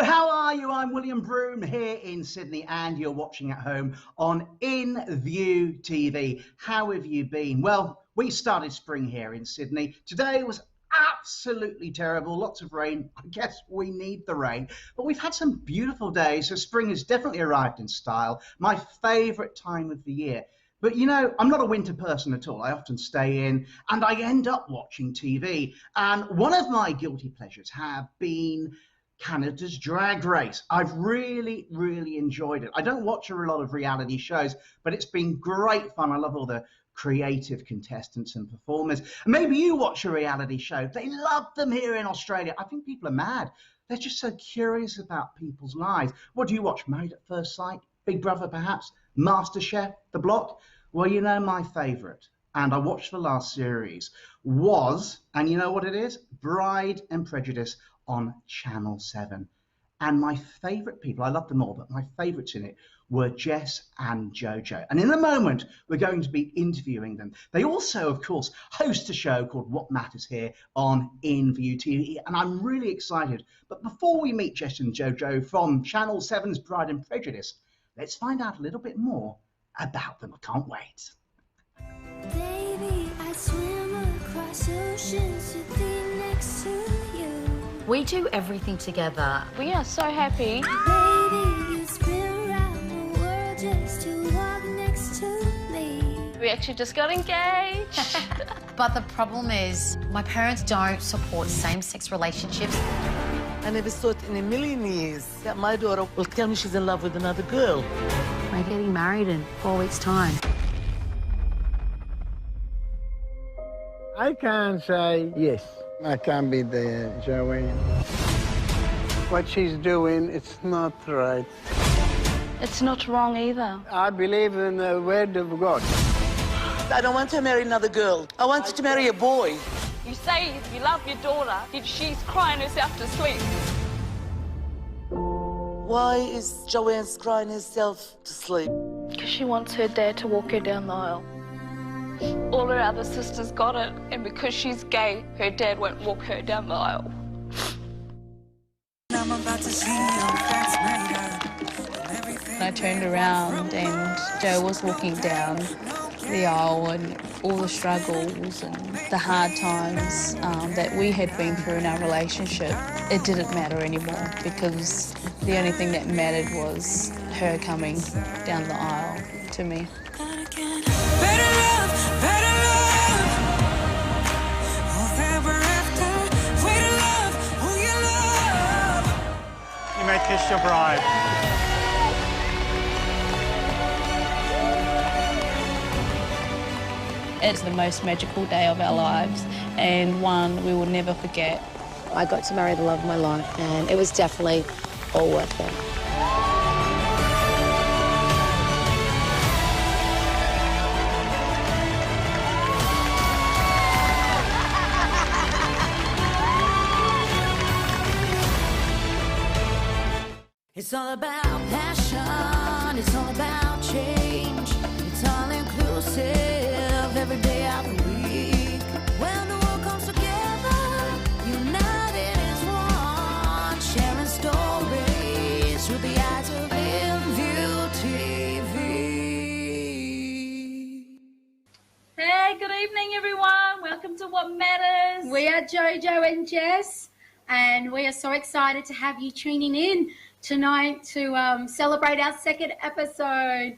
how are you? I'm William Brougham here in Sydney, and you're watching at home on InViewTV. How have you been? Well, we started spring here in Sydney. Today was absolutely terrible, lots of rain. I guess we need the rain, but we've had some beautiful days, so spring has definitely arrived in style. My favourite time of the year. But you know, I'm not a winter person at all. I often stay in and I end up watching TV. And one of my guilty pleasures have been Canada's Drag Race. I've really, really enjoyed it. I don't watch a lot of reality shows, but it's been great fun. I love all the creative contestants and performers. Maybe you watch a reality show. They love them here in Australia. I think people are mad. They're just so curious about people's lives. What do you watch? Married at First Sight? Big Brother, perhaps? MasterChef? The Block? Well, you know, my favourite, and I watched the last series, was, and you know what it is? Pride and Prejudice on Channel 7. And my favourite people, I love them all, but my favourites in it were Jess and JoJo. And in a moment, we're going to be interviewing them. They also, of course, host a show called What Matters here on InViewTV, and I'm really excited. But before we meet Jess and JoJo from Channel 7's Pride and Prejudice, let's find out a little bit more about them. I can't wait. Baby, I swim across oceans sitting next to you. We do everything together. We are so happy. Baby, you spin around the world just to walk next to me. We actually just got engaged. But the problem is, my parents don't support same-sex relationships. I never thought in a million years that my daughter will tell me she's in love with another girl. We're getting married in 4 weeks' time. I can't say yes. I can't be there, Joanne. What she's doing, it's not right. It's not wrong either. I believe in the word of God. I don't want to marry another girl. I want to marry a boy. You say you love your daughter if she's crying herself to sleep. Why is Joanne's crying herself to sleep? Because she wants her dad to walk her down the aisle. All her other sisters got it, and because she's gay, her dad won't walk her down the aisle. I turned around and Joe was walking down the aisle, and all the struggles and the hard times that we had been through in our relationship, it didn't matter anymore, because the only thing that mattered was her coming down the aisle to me. You may kiss your bride. It's the most magical day of our lives, and one we will never forget. I got to marry the love of my life, and it was definitely all worth it. It's all about passion, it's all about change, it's all inclusive every day of the week. When the world comes together, united as one, sharing stories through the eyes of InViewTV. Hey, good evening, everyone. Welcome to What Matters. We are JoJo and Jess, and we are so excited to have you tuning in tonight to celebrate our second episode.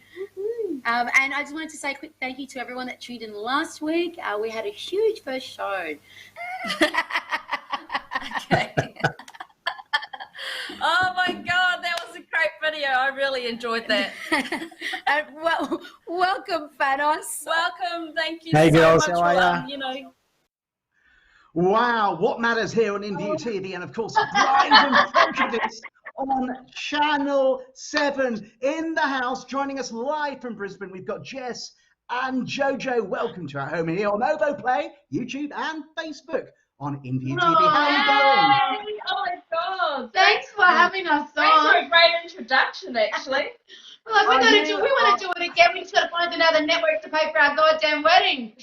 And I just wanted to say a quick thank you to everyone that tuned in last week. We had a huge first show. Okay. Oh my God, that was a great video. I really enjoyed that. And welcome, Thanos. Welcome. Thank you Hey, so girls, much how are ya? for, you know. Wow, What Matters here on InViewTV, and of course, Pride and Prejudice on Channel 7. In the house, joining us live from Brisbane, we've got Jess and JoJo. Welcome to our home here on OvoPlay, YouTube and Facebook on InViewTV. How are you doing? Oh my God. Thanks for having us Thanks for on. a great introduction, actually. Like, we want to do it again. We just got to find another network to pay for our goddamn wedding.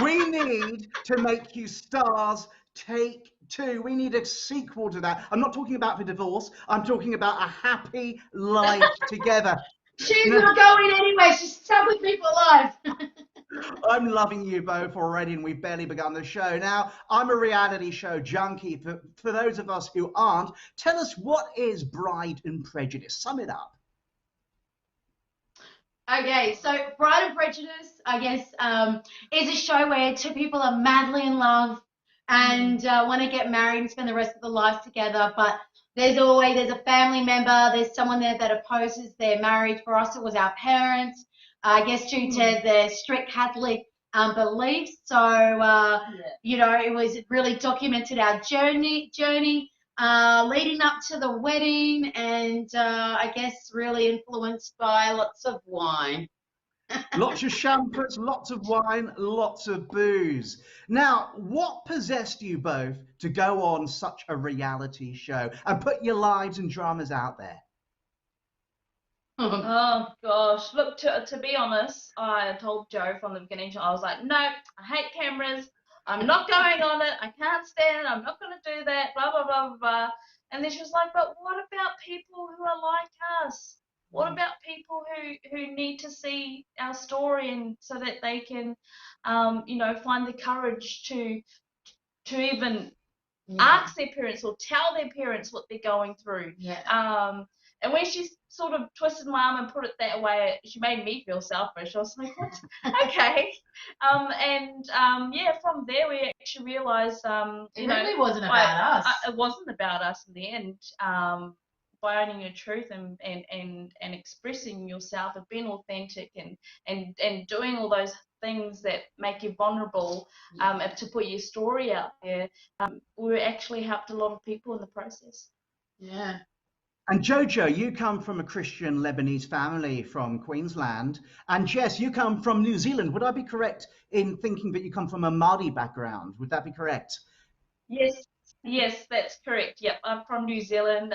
We need to make you stars Take Two. We need a sequel to that. I'm not talking about the divorce. I'm talking about a happy life together. She's not going anywhere. She's stuck with me for life. I'm loving you both already, and we've barely begun the show. Now, I'm a reality show junkie. For those of us who aren't, tell us, what is Pride and Prejudice? Sum it up. Okay, so Pride and Prejudice, I guess, is a show where two people are madly in love and want to get married and spend the rest of their lives together, but there's a family member, there's someone there that opposes their marriage. For us, it was our parents, I guess, due to their strict Catholic beliefs. So, you know, it was really documented our journey leading up to the wedding, and I guess really influenced by lots of wine. Lots of champers, lots of wine, lots of booze. Now, what possessed you both to go on such a reality show and put your lives and dramas out there? Oh gosh, look, to be honest, I told Joe from the beginning, I was like, no, I hate cameras, I'm not going on it, I can't stand it, I'm not going to do that, blah, blah, blah, blah, blah. And then she was like, but what about people who are like us? What about people who need to see our story, and so that they can, you know, find the courage to even ask their parents or tell their parents what they're going through. And when she sort of twisted my arm and put it that way, she made me feel selfish. I was like, what? Okay. Yeah, from there we actually realised, it really wasn't about us. It wasn't about us in the end. By owning your truth and expressing yourself and being authentic and doing all those things that make you vulnerable, to put your story out there, we actually helped a lot of people in the process. Yeah. And JoJo, you come from a Christian Lebanese family from Queensland, and Jess, you come from New Zealand. Would I be correct in thinking that you come from a Māori background? Would that be correct? Yes, that's correct. Yep, I'm from New Zealand,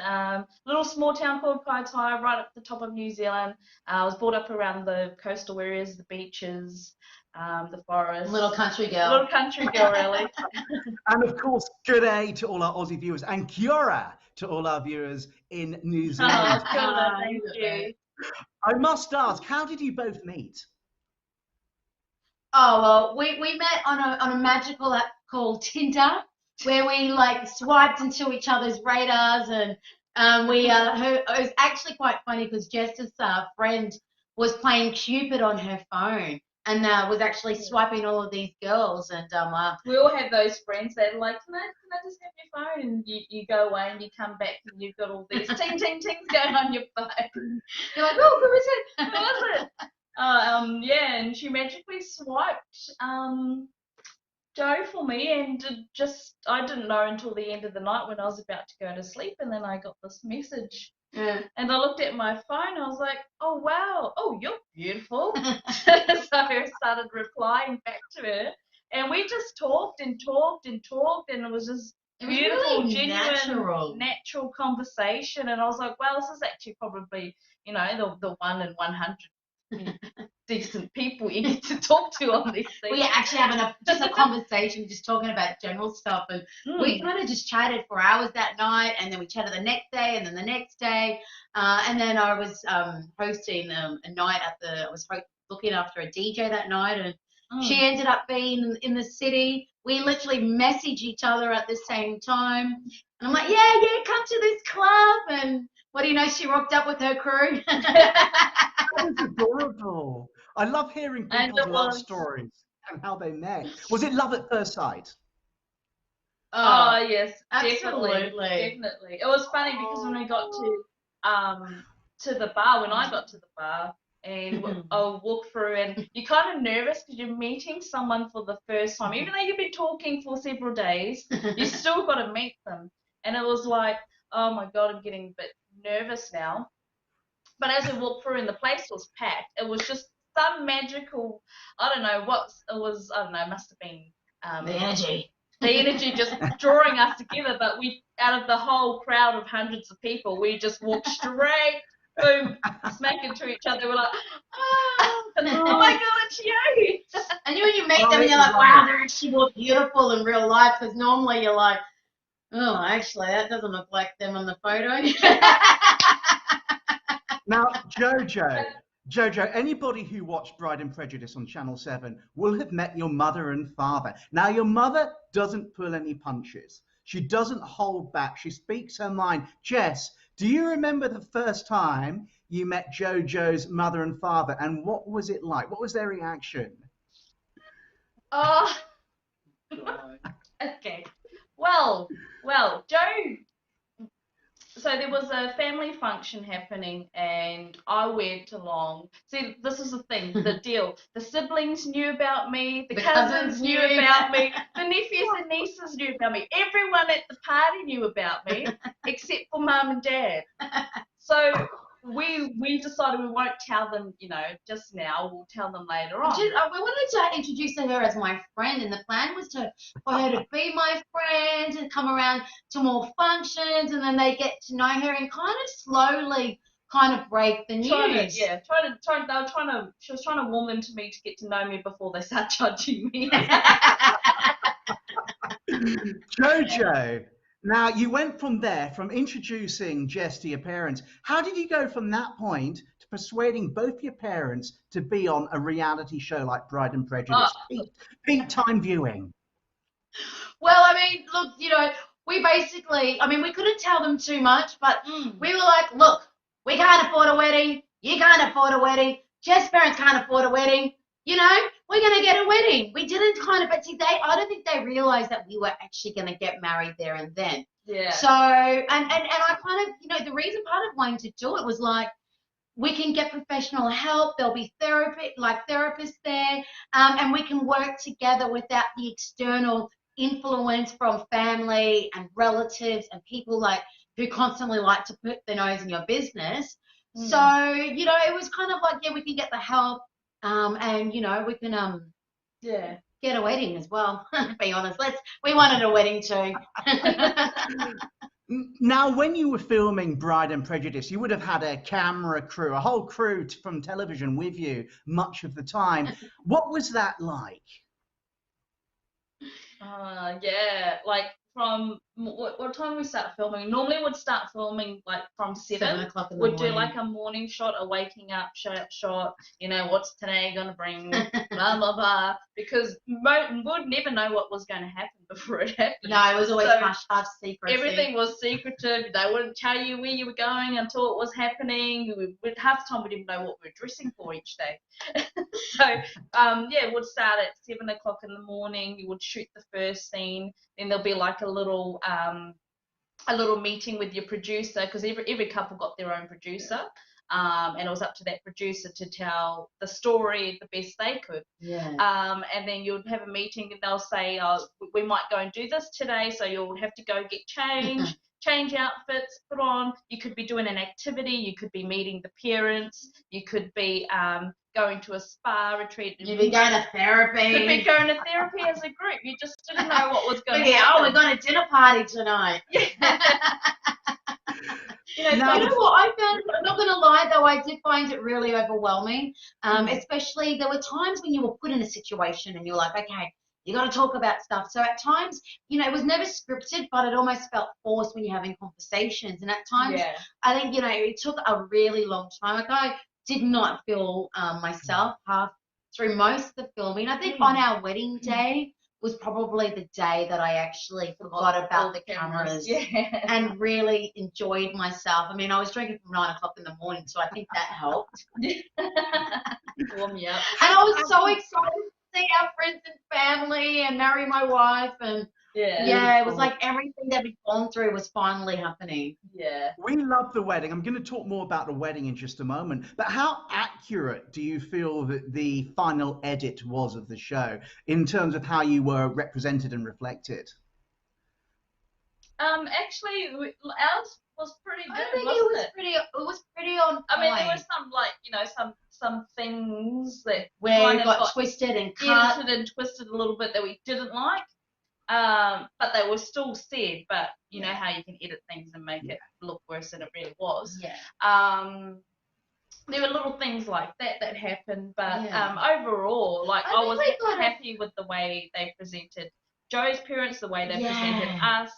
little small town called Kaitaia, right at the top of New Zealand. I was brought up around the coastal areas, the beaches, the forest. Little country girl. Little country girl, really. And of course, good day to all our Aussie viewers, and kia ora to all our viewers in New Zealand. Kia ora, thank you. I must ask, how did you both meet? Oh, well, we met on a magical app called Tinder, where we like swiped into each other's radars, and it was actually quite funny because Jess's friend was playing Cupid on her phone and was actually swiping all of these girls, and we all have those friends that are like, can I just have your phone? And you go away and you come back and you've got all these ting ting tings going on your phone. You're like, oh, who is it? Who is it? Yeah, and she magically swiped Joe for me, and I didn't know until the end of the night when I was about to go to sleep, and then I got this message. Yeah. And I looked at my phone, I was like, oh wow, oh, you're beautiful. So I started replying back to her, and we just talked and talked and talked, and it was just beautiful, really genuine, natural conversation. And I was like, well, this is actually probably, you know, the 1 in 100 decent people you get to talk to on these things. We actually having a conversation, just talking about general stuff, and we kind of just chatted for hours that night, and then we chatted the next day, and then the next day, and then I was hosting a night looking after a DJ that night, and she ended up being in the city. We literally messaged each other at the same time, and I'm like, yeah, come to this club, and what do you know, she rocked up with her crew. That's adorable. I love hearing people's love stories and how they met. Was it love at first sight? Oh yes, absolutely. Definitely. It was funny because when we got to the bar, when I got to the bar, and I'll walk through, and you're kind of nervous because you're meeting someone for the first time. Even though you've been talking for several days, you still got to meet them. And it was like, oh my God, I'm getting a bit nervous now. But as we walked through and the place was packed, it was just some magical, I don't know what it was, I don't know, it must have been the energy. The energy just drawing us together. But we, out of the whole crowd of hundreds of people, we just walked straight boom, smack into each other. We're like, oh my God, it's you. And when you meet them, you're like, wow, they're actually more beautiful in real life, because normally you're like, oh, actually, that doesn't look like them on the photo. Now, Jojo, anybody who watched Pride and Prejudice on Channel 7 will have met your mother and father. Now, your mother doesn't pull any punches. She doesn't hold back. She speaks her mind. Jess, do you remember the first time you met Jojo's mother and father, and what was it like? What was their reaction? Oh, okay. Well, Joe. So there was a family function happening, and I went along. See, this is the thing, the deal. The siblings knew about me. The cousins knew about me. The nephews and nieces knew about me. Everyone at the party knew about me, except for Mum and Dad. So we decided we won't tell them, just now. We'll tell them later on. We wanted to introduce her as my friend, and the plan was for her to be my friend and come around to more functions, and then they get to know her and kind of slowly break the news. She was trying to warm them to me to get to know me before they start judging me. Jojo, now you went from there, from introducing Jess to your parents. How did you go from that point to persuading both your parents to be on a reality show like Pride and Prejudice? Peak time viewing. Well, I mean, look, we basically, we couldn't tell them too much, but we were like, look, we can't afford a wedding. You can't afford a wedding. Jess' parents can't afford a wedding. We're going to get a wedding. We didn't but see, I don't think they realized that we were actually going to get married there and then. Yeah. So, and I the reason part of wanting to do it was like, we can get professional help. There'll be therapists there, and we can work together without the external influence from family and relatives and people who constantly like to put their nose in your business. So, it was kind of like, we can get the help. And we can get a wedding as well. To be honest, we wanted a wedding too. Now, when you were filming Bride and Prejudice, you would have had a camera crew, a whole crew from television with you much of the time. What was that like? From what time we start filming? Normally we'd start filming from 7 o'clock in the morning. We'd do a morning shot, a waking up shot, what's today going to bring, blah, blah, blah. Because we'd never know what was going to happen before it happened. No, it was always hush secret. Everything was secretive. They wouldn't tell you where you were going until it was happening. Half the time we didn't know what we were dressing for each day. So, we'd start at 7 o'clock in the morning. You would shoot the first scene. Then there'll be a little meeting with your producer, because every couple got their own producer, and it was up to that producer to tell the story the best they could. And then you'd have a meeting, and they'll say, we might go and do this today, so you'll have to go get changed. Change outfits, put on. You could be doing an activity. You could be meeting the parents. You could be going to a spa retreat. You'd be going to therapy. You could be going to therapy as a group. You just didn't know what was going to happen. We're going to dinner party tonight. You know what I found? I'm not going to lie, though, I did find it really overwhelming. Especially there were times when you were put in a situation and you're like, okay, you got to talk about stuff. So at times, it was never scripted, but it almost felt forced when you're having conversations. And at times, I think, it took a really long time. Like, I did not feel myself half through most of the filming. I think on our wedding day was probably the day that I actually forgot about the cameras and really enjoyed myself. I was drinking from 9 o'clock in the morning, so I think that helped. Warm me up. And I was so excited to see our friends and family and marry my wife, and it was like everything that we'd gone through was finally happening. We love the wedding. I'm going to talk more about the wedding in just a moment, but how accurate do you feel that the final edit was of the show in terms of how you were represented and reflected? Actually, ours was pretty good. I think it was pretty on point. There were some some things that where it got twisted and cut. Edited and twisted a little bit that we didn't like. But they were still said. But you know how you can edit things and make it look worse than it really was. There were little things like that happened, but overall, like I was happy with the way they presented Joe's parents, the way they presented us.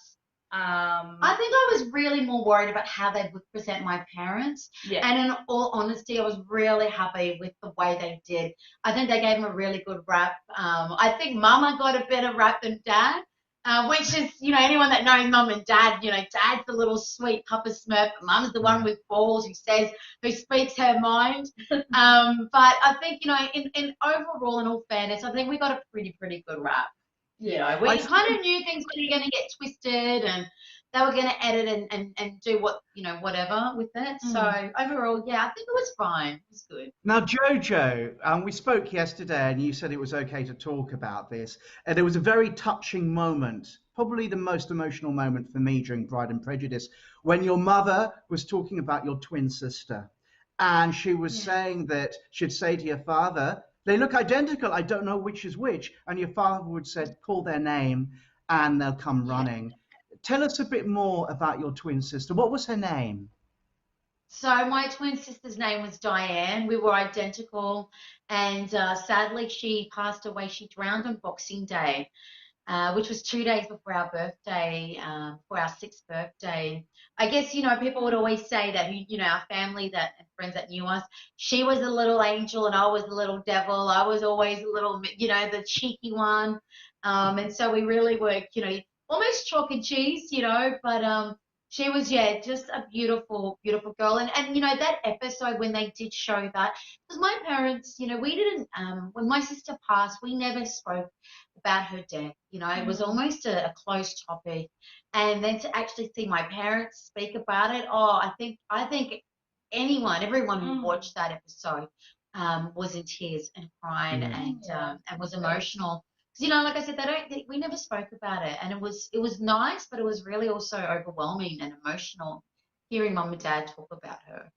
I think I was really more worried about how they would present my parents. And in all honesty, I was really happy with the way they did. I think they gave them a really good rap. I think Mama got a better rap than Dad. Which is, you know, anyone that knows Mum and Dad, you know, Dad's the little sweet Papa Smurf, Mum's the one with balls who speaks her mind. But I think, you know, in overall, in all fairness, I think we got a pretty good rap. You know, we kind of knew things were going to get twisted and they were going to edit and do what, you know, whatever with it. So overall, yeah, I think it was fine. It was good. Now, JoJo, we spoke yesterday and you said it was okay to talk about this. And it was a very touching moment, probably the most emotional moment for me during Pride and Prejudice, when your mother was talking about your twin sister. And she was saying that she'd say to your father, they look identical, I don't know which is which. And your father would say, call their name and they'll come running. Tell us a bit more about your twin sister. What was her name? So my twin sister's name was Diane. We were identical. And sadly, she passed away. She drowned on Boxing Day, which was 2 days before our birthday, for our 6th birthday. I guess, you know, people would always say that, you know, our family and friends that knew us, she was a little angel and I was a little devil. I was always a little, you know, the cheeky one. And so we really were, you know, almost chalk and cheese, you know, but she was, just a beautiful girl. And you know, that episode when they did show that, because my parents, you know, we didn't, when my sister passed, we never spoke about her death. You know, it was almost a closed topic. And then to actually see my parents speak about it, I think everyone who watched that episode was in tears and crying and was emotional. You know, like I said, we never spoke about it, and it was nice, but it was really also overwhelming and emotional hearing Mum and Dad talk about her.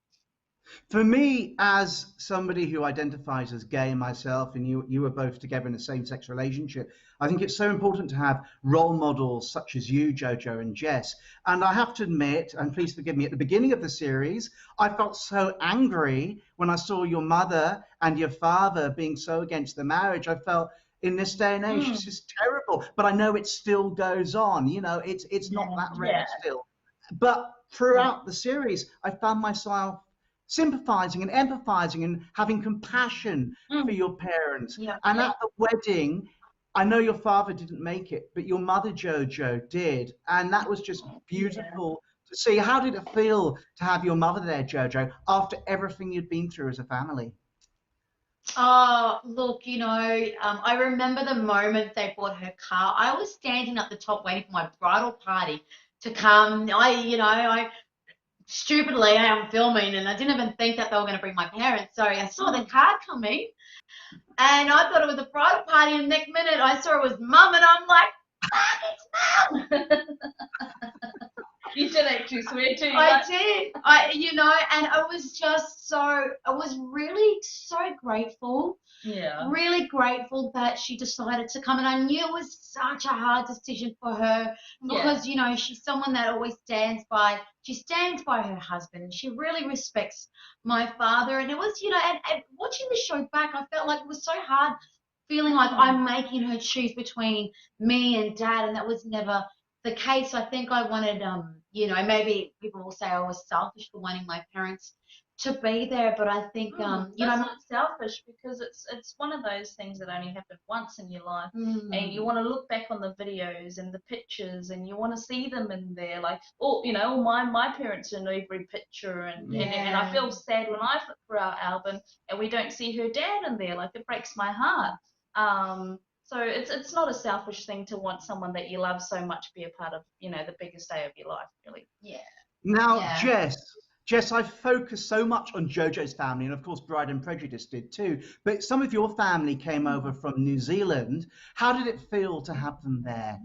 For me, as somebody who identifies as gay myself, and you were both together in a same-sex relationship, I think it's so important to have role models such as you, JoJo and Jess. And I have to admit, and please forgive me, at the beginning of the series, I felt so angry when I saw your mother and your father being so against the marriage. I felt, in this day and age, this is terrible. But I know it still goes on. You know, it's not that rare still. But throughout the series, I found myself sympathizing and empathizing and having compassion for your parents. And at the wedding, I know your father didn't make it, but your mother, JoJo, did. And that was just beautiful to see. How did it feel to have your mother there, JoJo, after everything you'd been through as a family? Oh, look, you know, I remember the moment they bought her car. I was standing at the top waiting for my bridal party to come. I stupidly, I'm filming and I didn't even think that they were going to bring my parents. So I saw the car coming and I thought it was a bridal party, and the next minute I saw it was Mum and I'm like, fuck, it's Mum. You did actually swear too. I did. And I was really so grateful. Yeah. Really grateful that she decided to come. And I knew it was such a hard decision for her because, you know, she's someone that always stands by her husband. She really respects my father. And it was, you know, and watching the show back, I felt like it was so hard feeling like I'm making her choose between me and Dad. And that was never the case. I think I wanted, you know, maybe people will say I was selfish for wanting my parents to be there, but I think, you know, not selfish because it's one of those things that only happen once in your life, and you want to look back on the videos and the pictures, and you want to see them in there, like, you know, my parents are in every picture, and I feel sad when I flip through our album and we don't see her dad in there. Like, it breaks my heart. So it's not a selfish thing to want someone that you love so much be a part of, you know, the biggest day of your life, really. Yeah. Now, Jess, I've focused so much on JoJo's family, and of course Pride and Prejudice did too, but some of your family came over from New Zealand. How did it feel to have them there?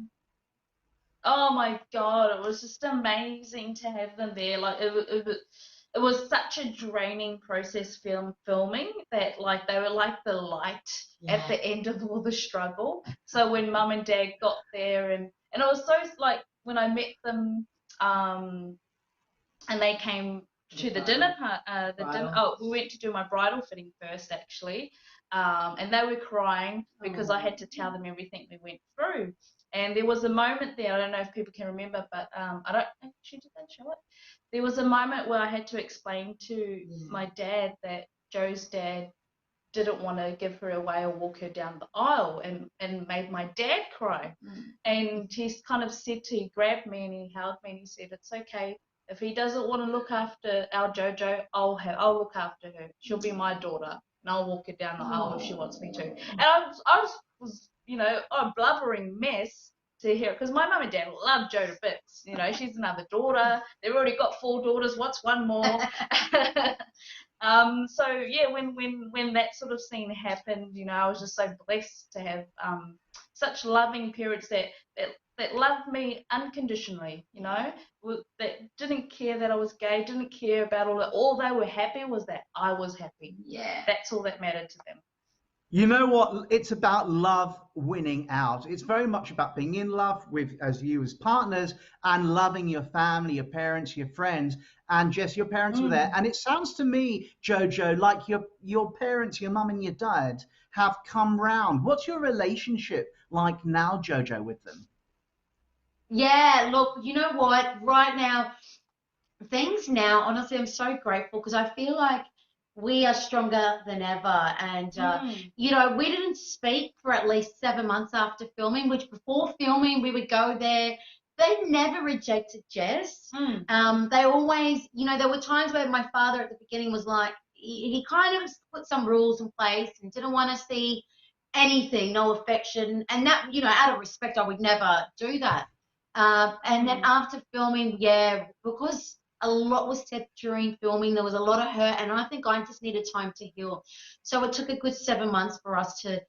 Oh my God, it was just amazing to have them there. Like, it was such a draining process filming that like they were like the light at the end of all the struggle. So when Mum and Dad got there and it was so like when I met them and they came to the dinner part, we went to do my bridal fitting first actually, and they were crying because I had to tell them everything we went through. And there was a moment there, I don't know if people can remember, but I don't actually, did they show it? There was a moment where I had to explain to my dad that Joe's dad didn't want to give her away or walk her down the aisle, and made my dad cry. And he kind of he grabbed me and he held me and he said, it's okay. If he doesn't want to look after our JoJo, I'll look after her. She'll be my daughter, and I'll walk her down the aisle if she wants me to. And I was you know, a blubbering mess to hear it, because my mum and dad love Jo to bits. You know, she's another daughter. They've already got 4 daughters. What's one more? So yeah, when that sort of scene happened, you know, I was just so blessed to have such loving parents that loved me unconditionally, you know, that didn't care that I was gay, didn't care about all that. All they were happy was that I was happy. Yeah. That's all that mattered to them. You know what? It's about love winning out. It's very much about being in love with as partners and loving your family, your parents, your friends. And Jess, your parents were there. And it sounds to me, JoJo, like your parents, your mum and your dad have come round. What's your relationship like now, JoJo, with them? Yeah, look, you know what? Right now, things now, honestly, I'm so grateful because I feel like we are stronger than ever. And, you know, we didn't speak for at least 7 months after filming, which before filming, we would go there. They never rejected Jess. They always, you know, there were times where my father at the beginning was like, he kind of put some rules in place and didn't want to see anything, no affection. And that, you know, out of respect, I would never do that. And then after filming, because a lot was said during filming, there was a lot of hurt, and I think I just needed time to heal. So it took a good 7 months for us to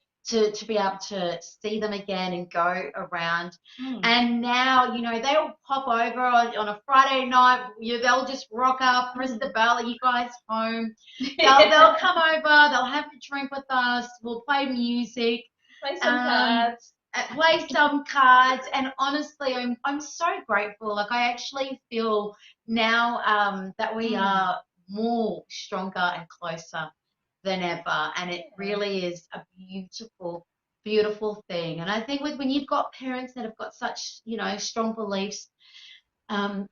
be able to see them again and go around. And now, you know, they'll pop over on a Friday night. They'll just rock up, press the bell, are you guys home? They'll come over, they'll have a drink with us, we'll play music. Play some cards. Play some cards, and honestly, I'm so grateful. Like, I actually feel now that we are more stronger and closer than ever, and it really is a beautiful, beautiful thing. And I think when you've got parents that have got such, you know, strong beliefs,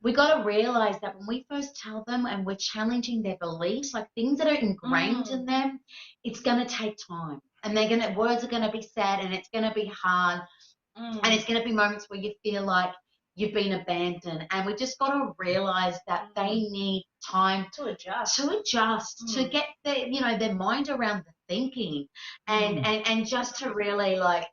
we got to realize that when we first tell them and we're challenging their beliefs, like things that are ingrained in them, it's going to take time. And words are going to be said, and it's going to be hard, and it's going to be moments where you feel like you've been abandoned. And we just got to realize that they need time to adjust, to get their, you know, their mind around the thinking, and just to really like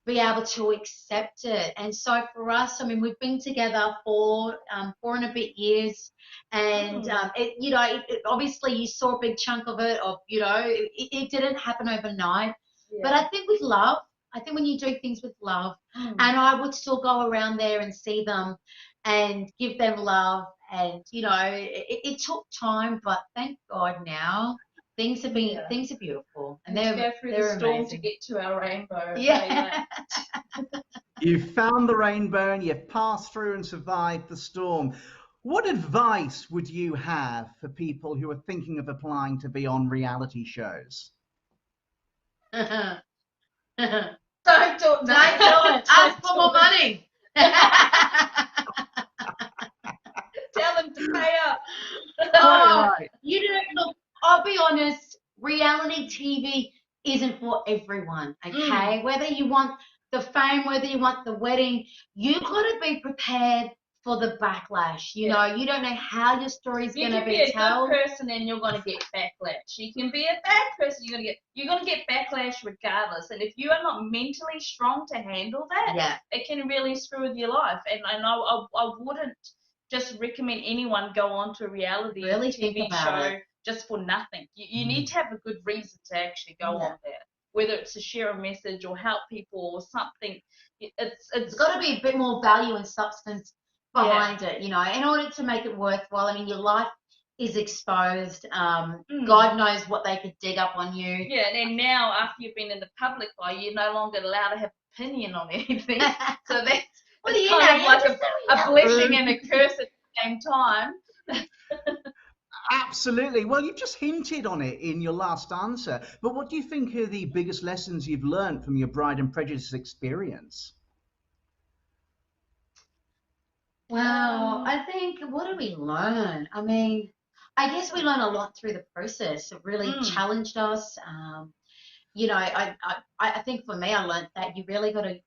be able to accept it. And so for us, I mean, we've been together for 4 and a bit years, and it, you know, it, obviously you saw a big chunk of it, you know, it didn't happen overnight, but I think with love, I think when you do things with love, and I would still go around there and see them and give them love, and you know, it took time, but thank God now things are beautiful, and they're go through the storm amazing. to get to our rainbow. Yeah. You've found the rainbow and you've passed through and survived the storm. What advice would you have for people who are thinking of applying to be on reality shows? Don't do it. Ask for more money. Tell them to pay up. Right. You know, look, I'll be honest, reality TV isn't for everyone, okay? Whether you want the fame, whether you want the wedding, you've got to be prepared for the backlash. You know, you don't know how your story's going to be told. You can be a good person and you're going to get backlash. You can be a bad person, you're going to get backlash regardless. And if you are not mentally strong to handle that, it can really screw with your life. And I wouldn't just recommend anyone go on to a reality TV show just for nothing. You need to have a good reason to actually go on there, whether it's to share a message or help people or something. It's got to be a bit more value and substance behind it, you know, in order to make it worthwhile. I mean, your life is exposed. God knows what they could dig up on you. Yeah, and now after you've been in the public eye, you're no longer allowed to have opinion on anything. So that's Well, it's you kind know, of like you're just a blessing and a curse at the same time. Absolutely. Well, you just hinted on it in your last answer. But what do you think are the biggest lessons you've learned from your Pride and Prejudice experience? Well, I think, what do we learn? I mean, I guess we learn a lot through the process. It really challenged us. You know, I think for me, I learned that you really got to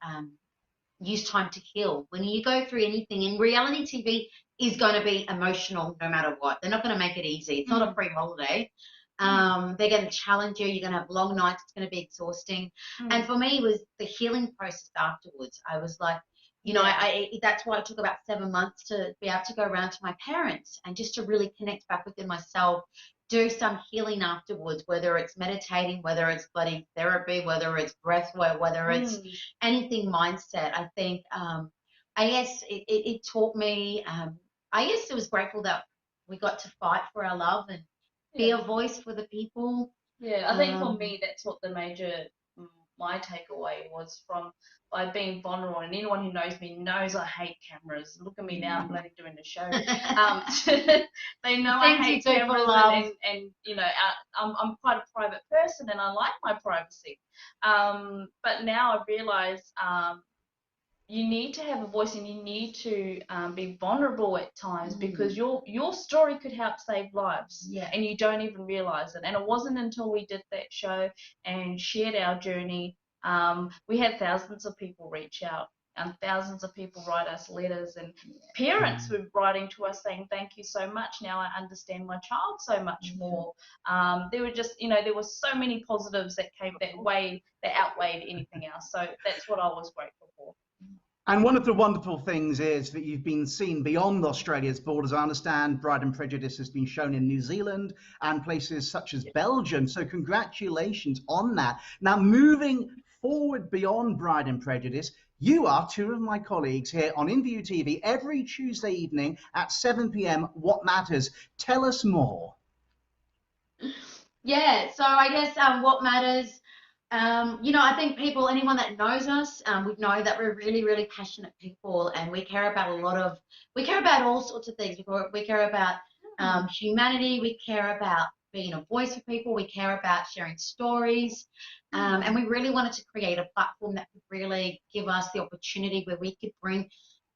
use time to heal. When you go through anything, and reality TV is going to be emotional no matter what. They're not going to make it easy. It's not a free holiday. They're going to challenge you. You're going to have long nights. It's going to be exhausting. And for me, it was the healing process afterwards. I was like, you know, that's why it took about 7 months to be able to go around to my parents and just to really connect back within myself, do some healing afterwards, whether it's meditating, whether it's bloody therapy, whether it's breath work, whether it's anything mindset. I think, I guess it taught me, I guess it was grateful that we got to fight for our love and be a voice for the people. Yeah, I think for me, that's what the major, my takeaway was from by being vulnerable. And anyone who knows me knows I hate cameras. Look at me now, I'm bloody doing the show. They know I hate cameras, and you know, I'm quite a private person, and I like my privacy. But now I realise you need to have a voice, and you need to be vulnerable at times, because your story could help save lives, and you don't even realise it. And it wasn't until we did that show and shared our journey, we had thousands of people reach out, and thousands of people write us letters, and parents were writing to us saying, thank you so much, now I understand my child so much more. There were just, you know, there were so many positives that came that way, that outweighed anything else. So that's what I was grateful for. And one of the wonderful things is that you've been seen beyond Australia's borders. I understand Pride and Prejudice has been shown in New Zealand and places such as Belgium. So congratulations on that. Now, moving forward beyond Pride and Prejudice, you are two of my colleagues here on InViewTV every Tuesday evening at 7 p.m. What Matters? Tell us more. Yeah, so I guess What Matters, you know, I think people, anyone that knows us, would know that we're really, really passionate people, and we care about we care about all sorts of things. We care about humanity, we care about being a voice for people, we care about sharing stories, and we really wanted to create a platform that could really give us the opportunity where we could bring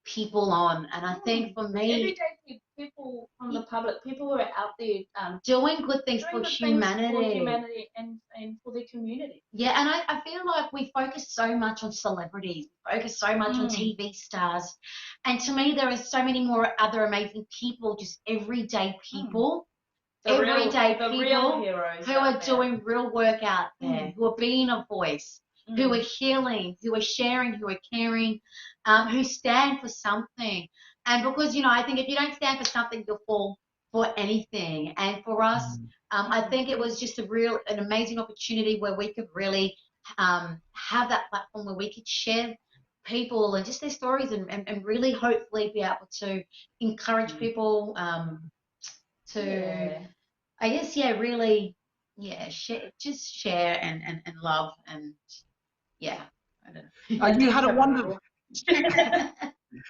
people on. And I think for me, everyday people from the public, people who are out there doing good things for humanity, and for their community. Yeah, and I feel like we focus so much on celebrities, we focus so much on TV stars, and to me there are so many more other amazing people, just everyday people. Everyday people who are doing real work out there, who are being a voice, who are healing, who are sharing, who are caring, who stand for something. And because, you know, I think if you don't stand for something, you'll fall for anything. And for us, I think it was just an amazing opportunity where we could really have that platform where we could share people and just their stories, and really hopefully be able to encourage people to, I guess, really, share and love, and I don't know. You had a wonderful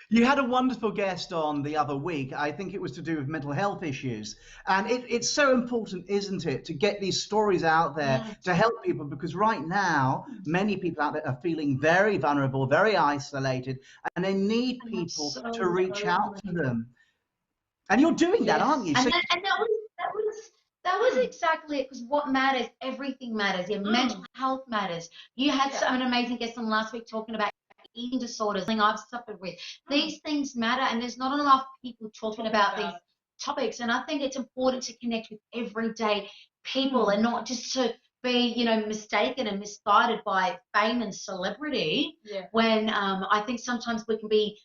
you had a wonderful guest on the other week. I think it was to do with mental health issues, and it's so important, isn't it, to get these stories out there to help people, because right now many people out there are feeling very vulnerable, very isolated, and they need people to reach out to them. And you're doing that, aren't you? And that was exactly it, because what matters, everything matters. Your mental health matters. You had an amazing guest on last week talking about eating disorders, thing I've suffered with. These things matter, and there's not enough people talking about these topics. And I think it's important to connect with everyday people, and not just to be, you know, mistaken and misguided by fame and celebrity, when I think sometimes we can be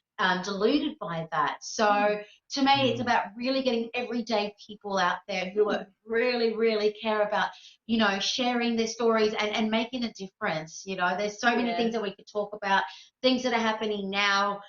deluded by that. So to me, it's about really getting everyday people out there who are really, really care about, you know, sharing their stories and making a difference. You know, there's so many things that we could talk about, things that are happening now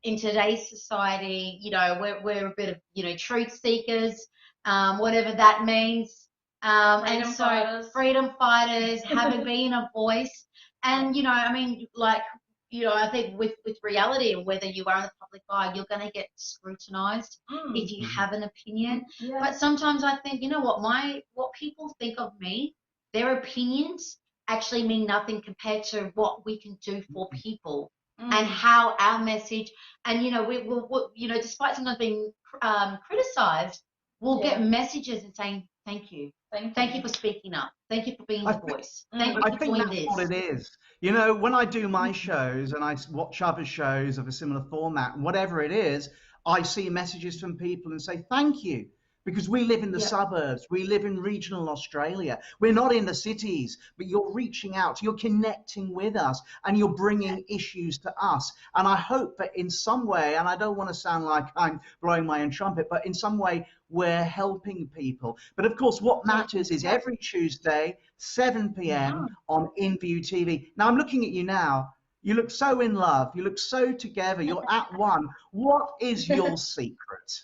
in today's society. You know, we're a bit of, you know, truth seekers. whatever that means. Freedom And so fighters. freedom fighters, having been a voice. And, you know, I mean, like, you know, I think with reality, whether you are in the public eye, you're going to get scrutinized if you have an opinion. Yeah. But sometimes I think, you know what people think of me, their opinions actually mean nothing compared to what we can do for people and how our message, and, you know, we'll you know, despite sometimes being criticized, we'll get messages and saying, thank you. Thank you for speaking up. Thank you for being the voice. Thank you I for think doing that's this. what it is. You know, when I do my shows and I watch other shows of a similar format, whatever it is, I see messages from people and say, thank you. Because we live in the suburbs, we live in regional Australia. We're not in the cities, but you're reaching out, you're connecting with us, and you're bringing issues to us. And I hope that in some way, and I don't want to sound like I'm blowing my own trumpet, but in some way, we're helping people. But of course, what matters is every Tuesday, 7 p.m. on InViewTV. Now, I'm looking at you now. You look so in love. You look so together. You're at one. What is your secret?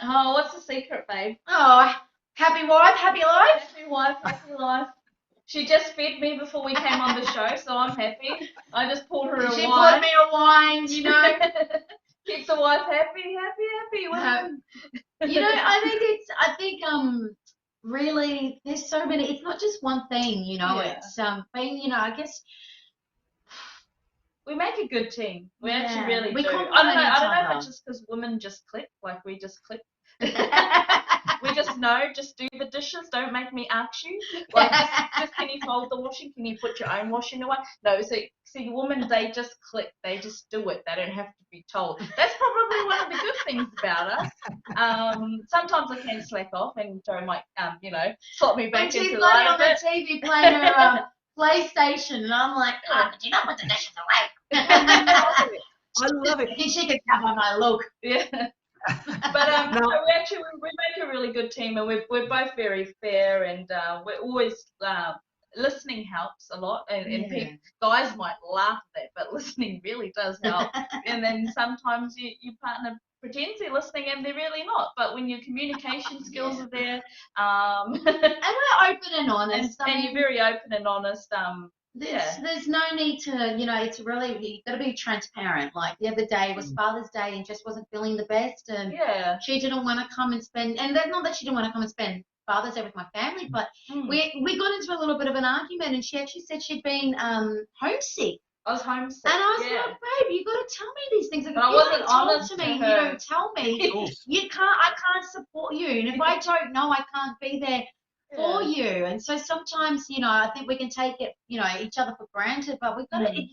Oh, what's the secret, babe? Oh, happy wife, happy life. Happy wife, happy life. She just fed me before we came on the show, so I'm happy. I just poured her a wine. She poured me a wine, you know. Keeps the wife happy. Women. You know, I think really there's so many. It's not just one thing, you know. It's being, you know, I guess. We make a good team. We actually really do. I don't know if it's just because women just click, like we just click. We just know, just do the dishes, don't make me ask you. Like, just can you fold the washing? Can you put your own washing away? No, see, women, they just click. They just do it. They don't have to be told. That's probably one of the good things about us. Sometimes I can slack off and Joe might, you know, slot me back into the on the TV playing her PlayStation, and I'm like, oh, did you not put the dishes away? I love it. She could cover my look. Yeah. But no, we make a really good team, and we're both very fair, and we're always listening helps a lot, and people, guys might laugh at that, but listening really does help. And then sometimes your partner pretends they're listening and they're really not, but when your communication skills are there, and we're open and honest, and you're very open and honest. There's no need to, you know, it's really, you've got to be transparent. Like the other day was Father's Day and Jess wasn't feeling the best, and she didn't want to come and spend, and that's not that she didn't want to come and spend Father's Day with my family, but we got into a little bit of an argument, and she actually said she'd been homesick. I was homesick. And I was like, babe, you got to tell me these things. Like, but I wasn't honest to me. You don't tell me. I can't support you, and if I don't know, I can't be there for you. And so sometimes, you know, I think we can take it, you know, each other for granted, but you've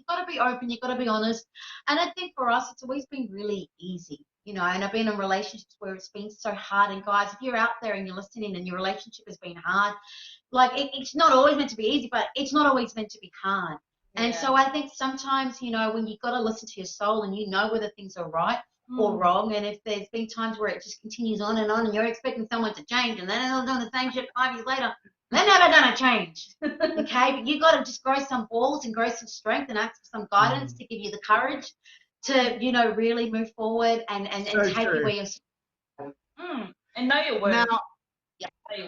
got to be open, you've got to be honest. And I think for us, it's always been really easy, you know, and I've been in relationships where it's been so hard. And guys, if you're out there and you're listening and your relationship has been hard, like it's not always meant to be easy, but it's not always meant to be hard. And so I think sometimes, you know, when you've got to listen to your soul and you know whether things are right or wrong, and if there's been times where it just continues on and you're expecting someone to change and then they're doing the same shit 5 years later, they're never going to change. Okay? But you got to just grow some balls and grow some strength and ask for some guidance to give you the courage to, you know, really move forward and take you where you're and know your worth. Now,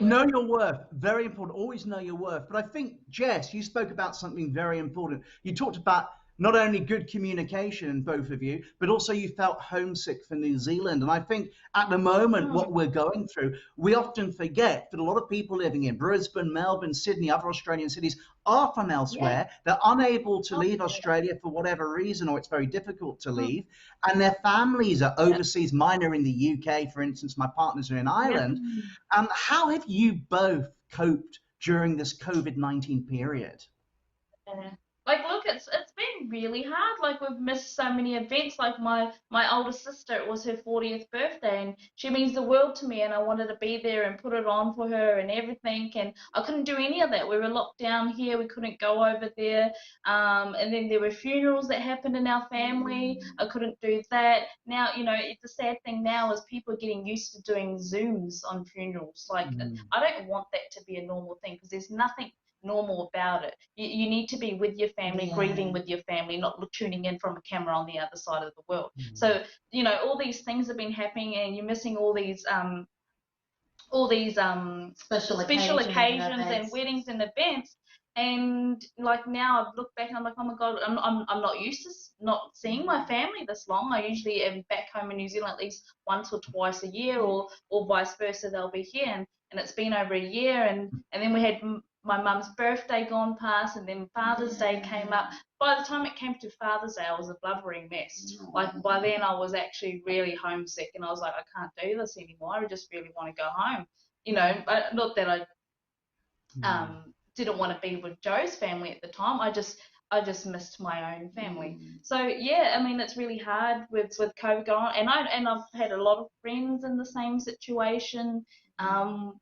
know your worth, very important. Always know your worth. But I think, Jess, you spoke about something very important. You talked about not only good communication, both of you, but also you felt homesick for New Zealand. And I think at the moment, what we're going through, we often forget that a lot of people living in Brisbane, Melbourne, Sydney, other Australian cities are from elsewhere. They're unable to leave Australia for whatever reason, or it's very difficult to leave. And their families are overseas. Mine are in the UK, for instance. My partners are in Ireland. How have you both coped during this COVID-19 period? Like, look, it's been really hard. Like, we've missed so many events. Like, my older sister, it was her 40th birthday, and she means the world to me, and I wanted to be there and put it on for her and everything, and I couldn't do any of that. We were locked down here. We couldn't go over there. And then there were funerals that happened in our family. I couldn't do that. Now, you know, the sad thing now is people are getting used to doing Zooms on funerals. Like, I don't want that to be a normal thing, because there's nothing normal about it. You need to be with your family, grieving with your family, not tuning in from a camera on the other side of the world. So, you know, all these things have been happening, and you're missing all these all these special occasions and weddings and events. And like now I've looked back and I'm like, oh my God, I'm not used to not seeing my family this long. I usually am back home in New Zealand at least once or twice a year, or vice versa, they'll be here. And it's been over a year, and then we had my mum's birthday gone past, and then Father's Day came up. By the time it came to Father's Day, I was a blubbering mess. Like by then I was actually really homesick, and I was like, I can't do this anymore. I just really want to go home. You know, not that I didn't want to be with Joe's family at the time. I just missed my own family. So yeah, I mean, it's really hard with COVID going on, and I've had a lot of friends in the same situation.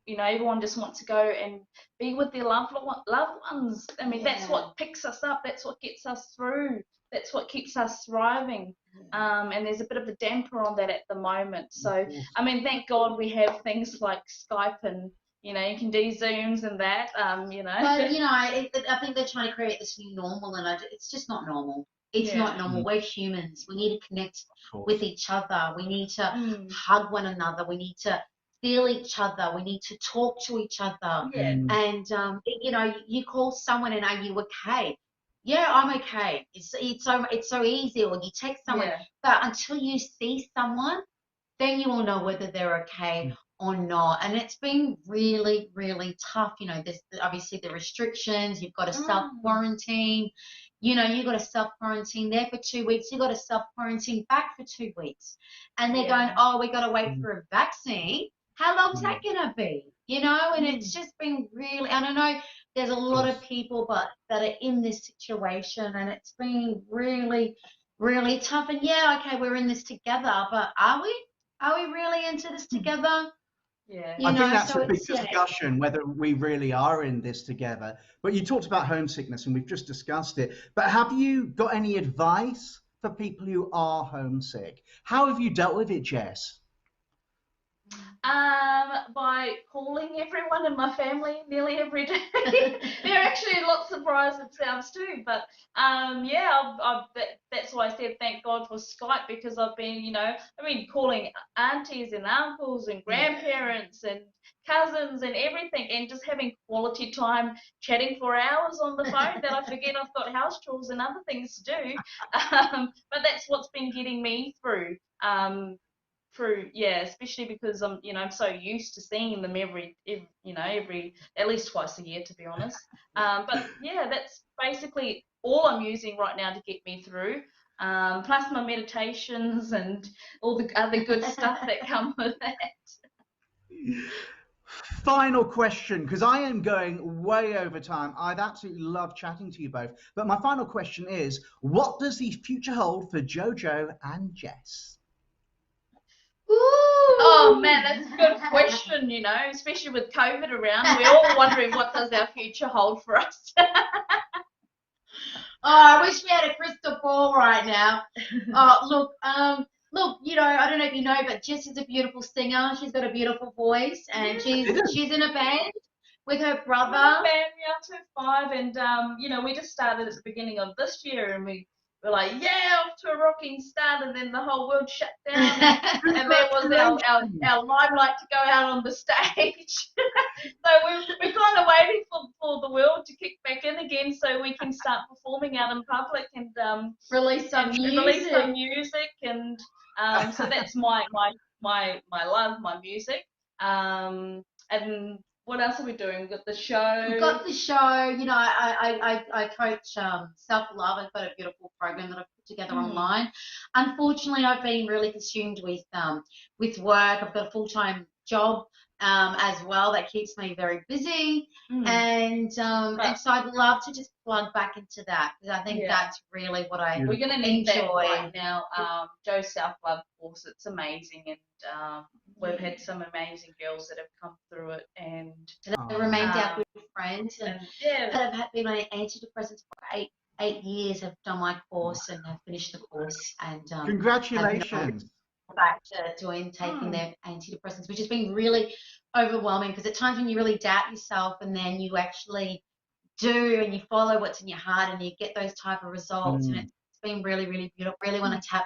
You know, everyone just wants to go and be with their loved ones. I mean, that's what picks us up. That's what gets us through. That's what keeps us thriving. And there's a bit of a damper on that at the moment. So, I mean, thank God we have things like Skype, and you know, you can do Zooms and that. You know. But you know, I think they're trying to create this new normal, and it's just not normal. It's not normal. We're humans. We need to connect with each other. We need to hug one another. We need to feel each other. We need to talk to each other. And you know, you call someone and are you okay? Yeah, I'm okay. It's so easy. Or you text someone, but until you see someone, then you will know whether they're okay or not. And it's been really, really tough. You know, there's obviously the restrictions. You've got to self-quarantine. You know, you've got to self-quarantine there for 2 weeks. You've got to self-quarantine back for 2 weeks. And they're going, oh, we got to wait for a vaccine. How long's that going to be? You know, and it's just been really, and I know there's a lot of people that are in this situation, and it's been really, really tough. And yeah, okay, we're in this together, but are we? Are we really into this together? Yeah, I think that's a big discussion, whether we really are in this together. But you talked about homesickness, and we've just discussed it. But have you got any advice for people who are homesick? How have you dealt with it, Jess? By calling everyone in my family nearly every day. They're actually a lot surprised themselves too. But yeah, that's why I said thank God for Skype, because I've been, you know, calling aunties and uncles and grandparents and cousins and everything, and just having quality time chatting for hours on the phone that I forget I've got house chores and other things to do. But that's what's been getting me through. Especially because I'm so used to seeing them every at least twice a year, to be honest. But yeah, that's basically all I'm using right now to get me through. Plus my meditations and all the other good stuff that come with that. Final question, because I am going way over time. I'd absolutely love chatting to you both. But my final question is, what does the future hold for JoJo and Jess? Oh man, that's a good question, you know, especially with COVID around. We're all wondering what does our future hold for us. I wish we had a crystal ball right now. Look, you know, I don't know if you know, but Jess is a beautiful singer. She's got a beautiful voice, and she's in a band with her brother. We're in a band, 2-5, and you know, we just started at the beginning of this year, and we're like, yeah, off to a rocking start, and then the whole world shut down, and there was our limelight to go out on the stage. So we're kind of waiting for the world to kick back in again, so we can start performing out in public and release some music, and so that's my love, my music, and what else are we doing? We've got the show. We've got the show. You know, I coach self-love. I've got a beautiful program that I've put together online. Unfortunately, I've been really consumed with work. I've got a full-time job as well that keeps me very busy. And so I'd love to just plug back into that, because I think that's really what I We're going to need that right now. Joe's self-love course, it's amazing, and we've had some amazing girls that have come through it, and they remained our good friends, and that have been on antidepressants for eight years. Have done my course and have finished the course, and congratulations. Back to taking their antidepressants, which has been really overwhelming, because at times when you really doubt yourself, and then you actually do, and you follow what's in your heart, and you get those type of results, and it's been really, really beautiful. Really want to tap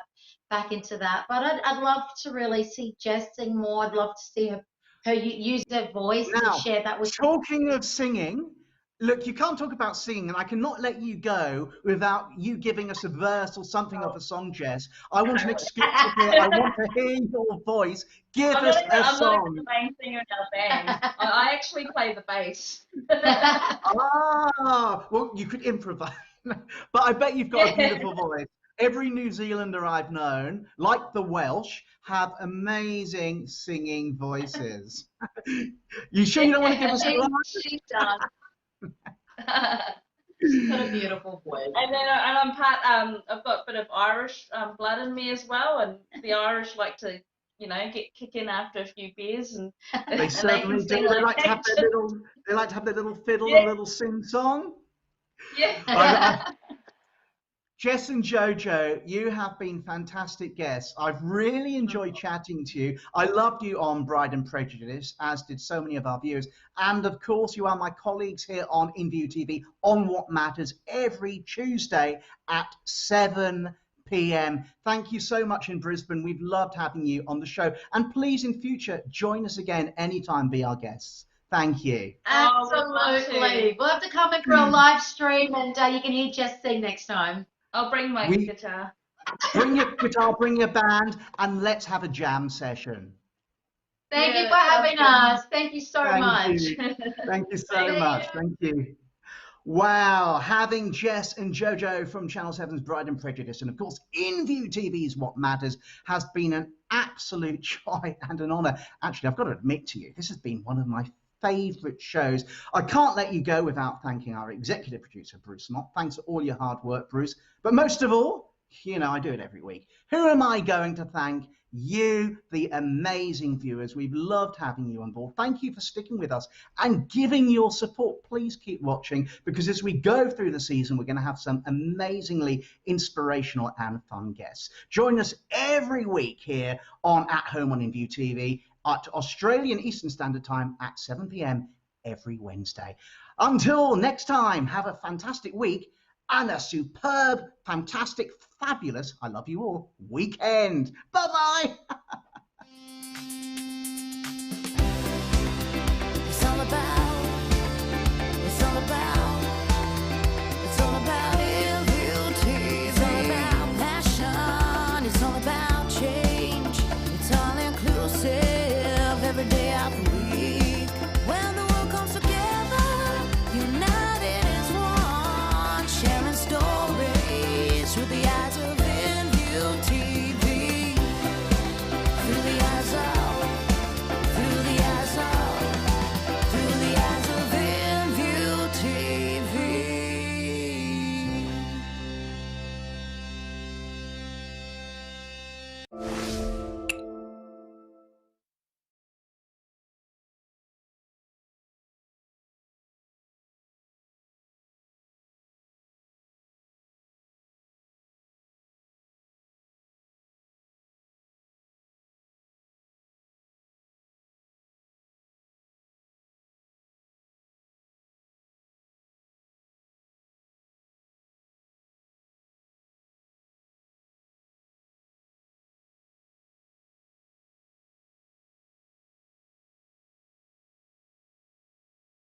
back into that. But I'd love to really see Jess sing more. I'd love to see her her use her voice to Now, share that with. talking of singing, look, you can't talk about singing, and I cannot let you go without you giving us a verse or something of a song, Jess. I want an exclusive here. I want to hear your voice. Give us a I'm not even song. the main singer in our band. I actually play the bass. Ah, well, you could improvise. But I bet you've got a beautiful voice. Every New Zealander I've known, like the Welsh, have amazing singing voices. You sure you don't want to give us one? She does. She's got a beautiful voice. And then I'm part. I've got a bit of Irish blood in me as well, and the Irish like to, get kicking after a few beers, and They certainly do. They like to have their little. They like to have their little fiddle, a little sing song. Yeah. Jess and JoJo, you have been fantastic guests. I've really enjoyed chatting to you. I loved you on Pride and Prejudice, as did so many of our viewers. And of course, you are my colleagues here on InViewTV on What Matters every Tuesday at 7 p.m. Thank you so much in Brisbane. We've loved having you on the show. And please, in future, join us again anytime, be our guests. Thank you. Absolutely. We'll have to come in for a live stream, and you can hear Jess sing next time. I'll bring my guitar. Bring your guitar, bring your band, and let's have a jam session. Thank you for having us. Thank you so much. Thank you so much. Thank you. Wow, having Jess and JoJo from Channel 7's Pride and Prejudice, and of course InViewTV's What Matters, has been an absolute joy and an honour. Actually, I've got to admit to you, this has been one of my favourite shows. I can't let you go without thanking our executive producer, Bruce Mott. Thanks for all your hard work, Bruce. But most of all, I do it every week. Who am I going to thank? You, the amazing viewers. We've loved having you on board. Thank you for sticking with us and giving your support. Please keep watching, because as we go through the season, we're going to have some amazingly inspirational and fun guests. Join us every week here on At Home on InViewTV at Australian Eastern Standard Time at 7 p.m. every Wednesday. Until next time, have a fantastic week and a superb, fantastic, fabulous, I love you all, weekend. Bye-bye.